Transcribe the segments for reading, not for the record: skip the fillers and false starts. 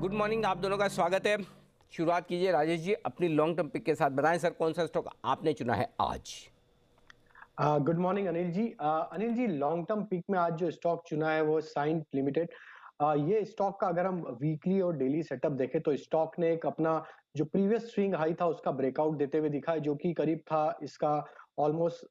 Good morning, आप दोनों का स्वागत है। शुरुआत कीजिए राजेश जी अपनी लॉन्ग टर्म पिक के साथ। बताएं सर, कौन सा स्टॉक आपने चुना है आज? Good morning Anil ji. Anil ji, long term pick में आज जो स्टॉक चुना है वो साइंट लिमिटेड। ये स्टॉक का अगर हम वीकली और डेली सेटअप देखें तो स्टॉक ने एक अपना जो प्रीवियस स्विंग हाई था उसका ब्रेकआउट देते हुए दिखा है, जो कि करीब था इसका ऑलमोस्ट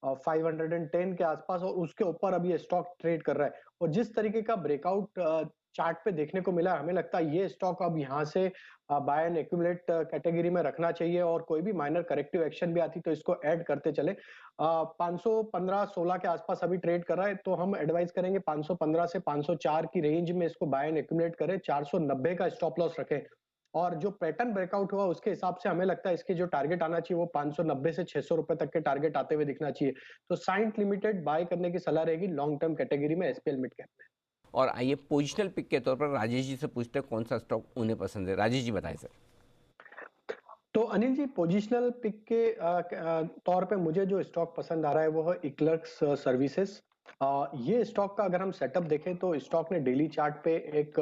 510 के आसपास, और उसके ऊपर अभी ये स्टॉक ट्रेड कर रहा है। और जिस तरीके का ब्रेकआउट चार्ट पे देखने को मिला, हमें लगता है ये स्टॉक अब यहाँ से बाय एंड एक्यूमुलेट कैटेगरी में रखना चाहिए, और कोई भी माइनर करेक्टिव एक्शन भी आती तो इसको ऐड करते चले। 515-16 के आसपास अभी ट्रेड कर रहा है, तो हम एडवाइस करेंगे 515 से 504 की रेंज में इसको बाय एंड एक्यूमुलेट करें, 490 का स्टॉप लॉस रखें। और जो पैटर्न ब्रेकआउट हुआ उसके हिसाब से हमें लगता है इसके जो टारगेट आना चाहिए वो 590 से 600 रुपए तक के टारगेट आते हुए दिखना चाहिए। तो साइंट लिमिटेड बाय करने की सलाह रहेगी लॉन्ग टर्म कैटेगरी में, एसपीएल मिड कैप में। और आइए पोजिशनल पिक के तौर पर राजेश जी से पूछते हैं कौन सा स्टॉक उन्हें पसंद है। राजेश जी बताएं सर। तो अनिल जी, पोजिशनल पिक के तौर पे मुझे जो स्टॉक पसंद आ रहा है वो है इक्लर्क्स सर्विसेज। ये स्टॉक का अगर हम सेटअप देखें तो स्टॉक ने डेली चार्ट पे एक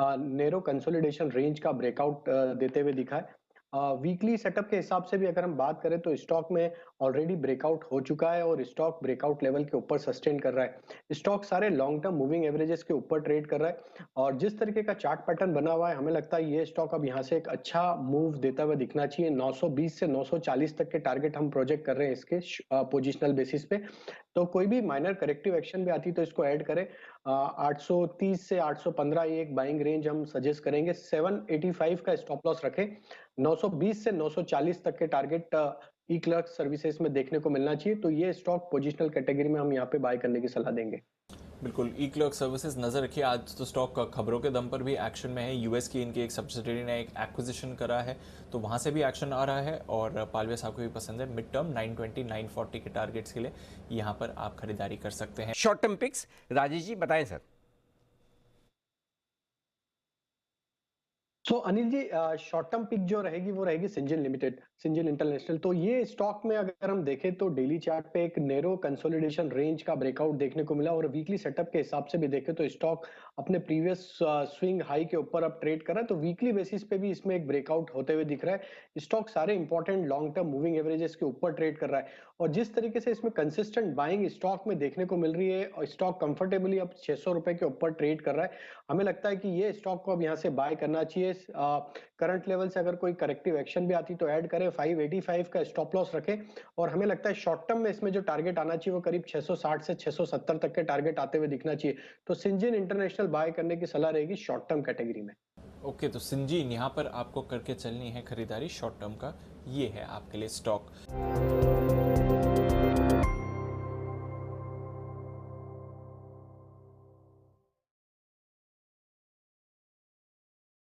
नैरो कंसोलिडेशन रेंज का ब्रेकआउट देते हुए दिखा है। वीकली सेटअप के हिसाब से भी अगर हम बात करें तो स्टॉक में ऑलरेडी ब्रेकआउट हो चुका है और स्टॉक ब्रेकआउट लेवल के ऊपर सस्टेन कर रहा है। स्टॉक सारे लॉन्ग टर्म मूविंग एवरेजेस के ऊपर ट्रेड कर रहा है, और जिस तरीके का चार्ट पैटर्न बना हुआ है हमें लगता है ये स्टॉक अब यहाँ से एक अच्छा मूव देता हुआ दिखना चाहिए। 920 से 940 तक के टारगेट हम प्रोजेक्ट कर रहे हैं इसके पोजिशनल बेसिस पे। तो कोई भी माइनर करेक्टिव एक्शन भी आती तो इसको ऐड करें। 830 से 815 ये एक बाइंग रेंज हम सजेस्ट करेंगे। 785 का स्टॉप लॉस रखें। 920 से 940 तक के टारगेट ई क्लर्क सर्विसेज में देखने को मिलना चाहिए। तो ये स्टॉक पोजिशनल कैटेगरी में हम यहाँ पे बाय करने की सलाह देंगे। बिल्कुल, ई क्लर्क सर्विसेज नजर रखिए। आज तो स्टॉक खबरों के दम पर भी एक्शन में है। यूएस की इनकी एक सब्सिडरी ने एक एक्विजिशन करा है, तो वहां से भी एक्शन आ रहा है। और पालवे साहब को भी पसंद है। मिड टर्म 920 940 के टारगेट्स के लिए यहां पर आप खरीदारी कर सकते हैं। Short term pics Rajesh ji बताएं सर। तो Anil ji, short term pick जो रहेगी वो रहेगी सिंजन लिमिटेड, सिंजन इंटरनेशनल। तो ये स्टॉक में अगर हम देखें तो डेली चार्ट पे एक नैरो कंसोलिडेशन रेंज का ब्रेकआउट देखने को मिला, और वीकली सेटअप के हिसाब से भी देखें तो स्टॉक अपने प्रीवियस स्विंग हाई के ऊपर अब ट्रेड कर रहा है। तो वीकली बेसिस पे भी इसमें एक ब्रेकआउट होते हुए दिख रहा है। स्टॉक सारे important long term moving averages के ऊपर ट्रेड कर रहा है, और जिस तरीके से इसमें कंसिस्टेंट बाइंग स्टॉक में देखने को मिल रही है और स्टॉक कंफर्टेबली अब 600 रुपए के ऊपर ट्रेड कर रहा है, हमें लगता है कि ये स्टॉक को अब यहाँ से बाय करना चाहिए। करंट लेवल से अगर कोई करेक्टिव एक्शन भी आती तो ऐड करें। 585 का स्टॉप लॉस रखें, और हमें लगता है शॉर्ट टर्म में इसमें जो टारगेट आना चाहिए वो करीब 660 से 670 तक के टारगेट आते हुए दिखना चाहिए। तो सिंजिन इंटरनेशनल बाय करने की सलाह रहेगी शॉर्ट टर्म कैटेगरी में। ओके, तो सिंजीन यहाँ पर आपको करके चलनी है खरीदारी शॉर्ट टर्म का। ये है आपके लिए स्टॉक।